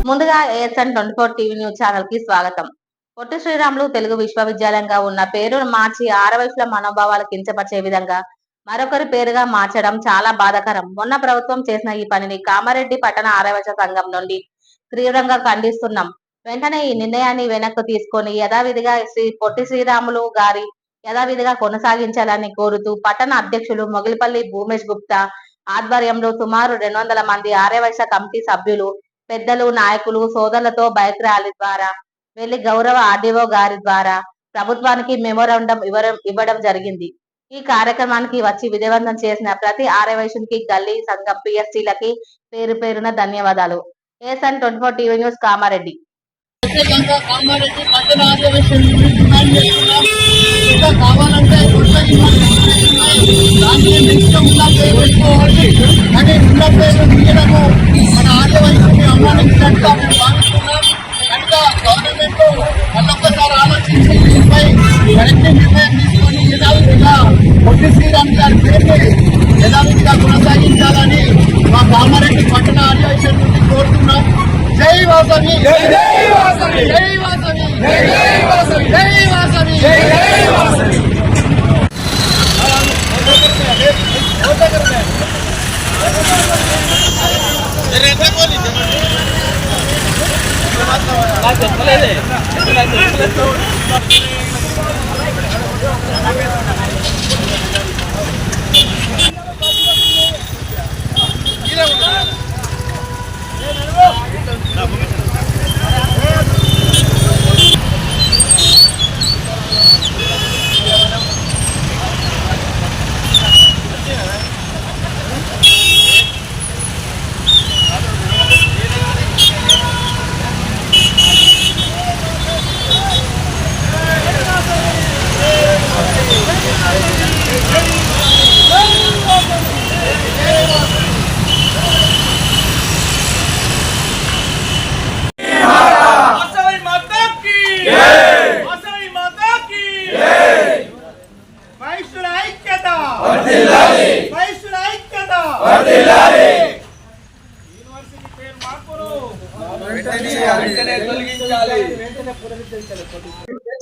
ముందుగా ASN 24 TV news channel కి స్వాగతం. పొట్టి శ్రీరాములు తెలుగు విశ్వవిద్యాలయంగా ఉన్న పేరును మార్చి ఆరవయసుల మనోభావాలు కించపరిచే విధంగా మరొకరి పేరుగా మార్చడం చాలా బాధాకరం. మొన్న ప్రభుత్వం చేసిన ఈ పనిని కామారెడ్డి పట్టణ ఆరవయస సంఘం నుండి తీవ్రంగా ఖండిస్తున్నాం. వెంటనే ఈ నిర్ణయాన్ని వెనక్కు తీసుకొని యథావిధిగా పొట్టి శ్రీరాములు గారి యథావిధిగా కొనసాగించాలని కోరుతూ పట్టణ అధ్యక్షులు మొగిలిపల్లి భూమేష్ గుప్తా ఆధ్వర్యంలో సుమారు 200 మంది ఆర్యవైశ్య కమిటీ సభ్యులు, పెద్దలు, నాయకులు, సోదరులతో బైక్ ర్యాలీ ద్వారా వెళ్లి గౌరవ ఆర్డీఓ గారి ద్వారా ప్రభుత్వానికి మెమోరాండం ఇవ్వడం జరిగింది. ఈ కార్యక్రమానికి వచ్చి విజయవంతం చేసిన ప్రతి ఆర్యవైశ్యునికి, గల్లీ సంఘం పిఎస్టీలకి పేరు పేరున ధన్యవాదాలు. ASN 24 TV news Kamareddy. కావాలంటే కానీ ఉన్న పేరు తీయడము మన ఆదివాసుల్ని అవమానించినట్టుగా మేము భావిస్తున్నాం. కనుక గవర్నమెంట్ మళ్ళొక్కసారి ఆలోచించి దీనిపై కరెక్ట్ నిర్ణయం తీసుకొని యథావిధిగా పొట్టి శ్రీరామ్ గారి పేరుని యథావిధిగా కొనసాగించాలని మా కామారెడ్డి పట్టణ ఆదివాసుల నుండి కోరుతున్నాం. జై వాసవి, జై వాసవి, జై వాసవి, జై వాసవి, జై వాసవి, జై వాసవి.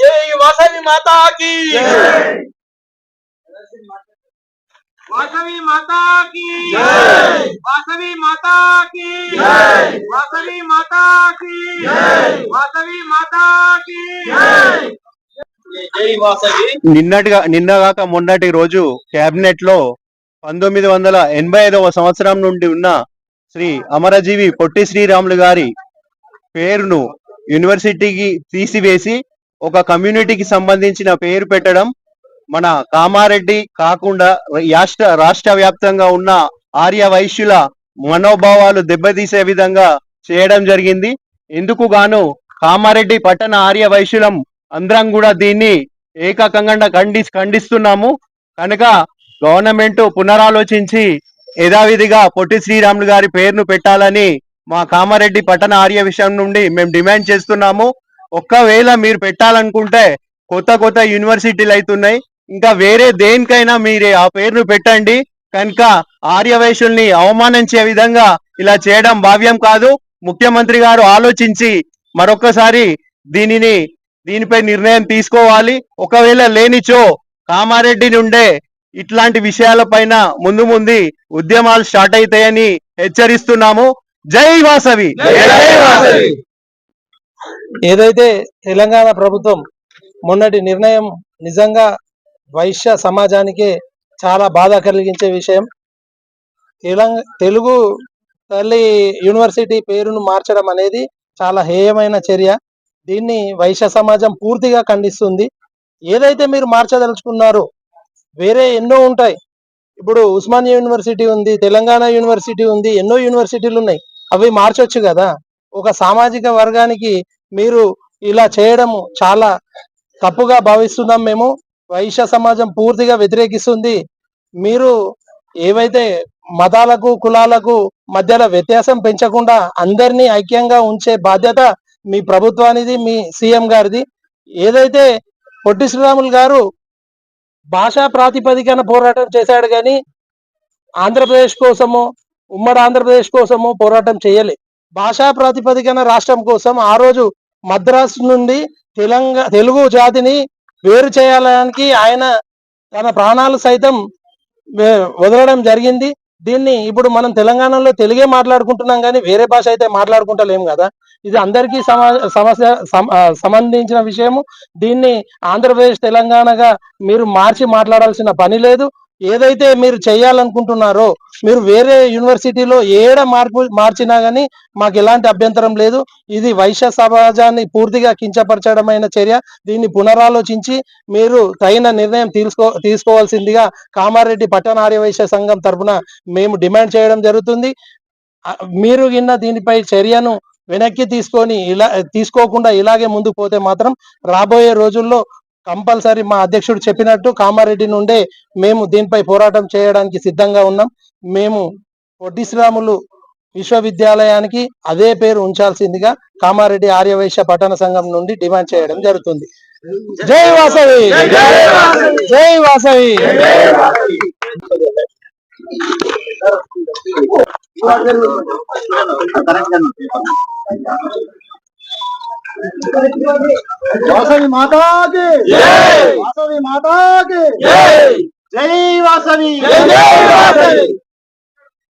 जय वासवी माता की, वासवी माता की, वासवी माता की, वासवी माता की, वासवी माता की. నిన్నగాక మొన్నటి రోజు కేబినెట్ లో 1985వ సంవత్సరం నుండి ఉన్న శ్రీ అమరజీవి పొట్టి శ్రీరాములు గారి పేరును యూనివర్సిటీకి తీసివేసి ఒక కమ్యూనిటీకి సంబంధించిన పేరు పెట్టడం మన కామారెడ్డి కాకుండా రాష్ట్ర వ్యాప్తంగా ఉన్న ఆర్య వైశ్యుల మనోభావాలు దెబ్బతీసే విధంగా చేయడం జరిగింది. ఇందుకు గాను కామారెడ్డి పట్టణ ఆర్య వైశ్యులం అందరం కూడా దీన్ని ఏకకంగా ఖండిస్తున్నాము. కనుక గవర్నమెంట్ పునరాలోచించి యథావిధిగా పొట్టి శ్రీరాములు గారి పేరును పెట్టాలని మా కామారెడ్డి పట్టణ ఆర్య విషయం నుండి మేము డిమాండ్ చేస్తున్నాము. ఒక్కవేళ మీరు పెట్టాలనుకుంటే కొత్త యూనివర్సిటీలు అవుతున్నాయి, ఇంకా వేరే దేనికైనా మీరే ఆ పేరును పెట్టండి. కనుక ఆర్య వైశ్యుల్ని అవమానించే విధంగా ఇలా చేయడం భావ్యం కాదు. ముఖ్యమంత్రి గారు ఆలోచించి మరొకసారి దీనిపై నిర్ణయం తీసుకోవాలి. ఒకవేళ లేనిచో కామారెడ్డి నుండే ఇట్లాంటి విషయాలపైన ముందు ఉద్యమాలు స్టార్ట్ అవుతాయని హెచ్చరిస్తున్నాము. జై వాసవి, జై వాసవి. ఏదైతే తెలంగాణ ప్రభుత్వం మొన్నటి నిర్ణయం నిజంగా వైశ్య సమాజానికే చాలా బాధ కలిగించే విషయం. తెలుగు తల్లి యూనివర్సిటీ పేరును మార్చడం అనేది చాలా హేయమైన చర్య. దీన్ని వైశ్య సమాజం పూర్తిగా ఖండిస్తుంది. ఏదైతే మీరు మార్చదలుచుకున్నారో వేరే ఎన్నో ఉంటాయి. ఇప్పుడు ఉస్మానియా యూనివర్సిటీ ఉంది, తెలంగాణ యూనివర్సిటీ ఉంది, ఎన్నో యూనివర్సిటీలు ఉన్నాయి. అవి మార్చొచ్చు కదా. ఒక సామాజిక వర్గానికి మీరు ఇలా చేయడం చాలా తప్పుగా భావిస్తున్నాం. మేము వైశ్య సమాజం పూర్తిగా వ్యతిరేకిస్తుంది. మీరు ఏవైతే మతాలకు కులాలకు మధ్యలో వ్యత్యాసం పెంచకుండా అందరినీ ఐక్యంగా ఉంచే బాధ్యత మీ ప్రభుత్వానిది, మీ సీఎం గారిది. ఏదైతే పొట్టి శ్రీరాములు గారు భాషా ప్రాతిపదికన పోరాటం చేశాడు కానీ ఆంధ్రప్రదేశ్ కోసము, ఉమ్మడి ఆంధ్రప్రదేశ్ కోసము పోరాటం చేయలే. భాషా ప్రాతిపదికన రాష్ట్రం కోసం ఆ రోజు మద్రాసు నుండి తెలుగు జాతిని వేరు చేయడానికి ఆయన తన ప్రాణాలు సైతం వదలడం జరిగింది. దీన్ని ఇప్పుడు మనం తెలంగాణలో తెలుగే మాట్లాడుకుంటున్నాం కానీ వేరే భాష అయితే మాట్లాడుకుంటలేము కదా. ఇది అందరికీ సంబంధించిన విషయము. దీన్ని ఆంధ్రప్రదేశ్ తెలంగాణగా మీరు మార్చి మాట్లాడాల్సిన పని లేదు. ఏదైతే మీరు చేయాలనుకుంటున్నారో మీరు వేరే యూనివర్సిటీలో మార్చినా గానీ మాకు ఎలాంటి అభ్యంతరం లేదు. ఇది వైశ్య సమాజాన్ని పూర్తిగా కించపరచడమైన చర్య. దీన్ని పునరాలోచించి మీరు తగిన నిర్ణయం తీసుకోవాల్సిందిగా కామారెడ్డి పట్టణ ఆర్యవైశ్య సంఘం తరఫున మేము డిమాండ్ చేయడం జరుగుతుంది. మీరు దీనిపై చర్యను వెనక్కి తీసుకోకుండా ఇలాగే ముందుకు పోతే మాత్రం రాబోయే రోజుల్లో కంపల్సరీ మా అధ్యక్షుడు చెప్పినట్టు కామారెడ్డి నుండే మేము దీనిపై పోరాటం చేయడానికి సిద్ధంగా ఉన్నాం. మేము పొట్టి శ్రీరాములు విశ్వవిద్యాలయానికి అదే పేరు ఉంచాల్సిందిగా కామారెడ్డి ఆర్యవైశ్య పట్టణ సంఘం నుండి డిమాండ్ చేయడం జరుగుతుంది. జై వాసవి, జై వాసవి. వాసవి మాతాకి జై, వాసవి మాతాకి జై, జై వాసవి, జై వాసవి.